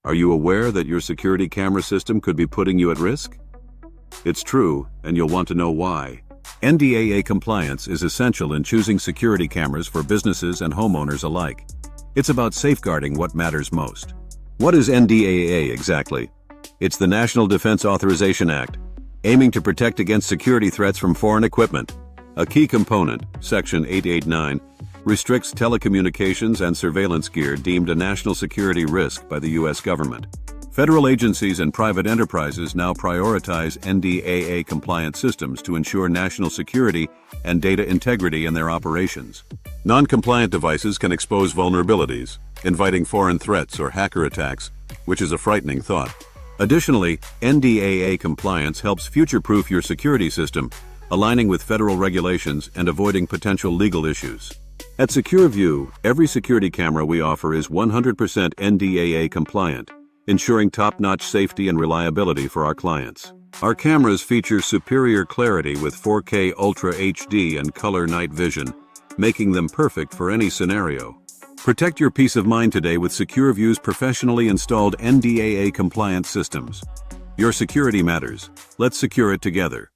Are you aware that your security camera system could be putting you at risk? It's true, and you'll want to know why. NDAA compliance is essential in choosing security cameras for businesses and homeowners alike. It's about safeguarding what matters most. What is NDAA exactly? It's the National Defense Authorization Act, aiming to protect against security threats from foreign equipment. A key component, Section 889, restricts telecommunications and surveillance gear deemed a national security risk by the U.S. government. Federal agencies and private enterprises now prioritize NDAA-compliant systems to ensure national security and data integrity in their operations. Non-compliant devices can expose vulnerabilities, inviting foreign threats or hacker attacks, which is a frightening thought. Additionally, NDAA compliance helps future-proof your security system, aligning with federal regulations and avoiding potential legal issues. At SecureView, every security camera we offer is 100% NDAA compliant, ensuring top-notch safety and reliability for our clients. Our cameras feature superior clarity with 4K Ultra HD and color night vision, making them perfect for any scenario. Protect your peace of mind today with SecureView's professionally installed NDAA compliant systems. Your security matters. Let's secure it together.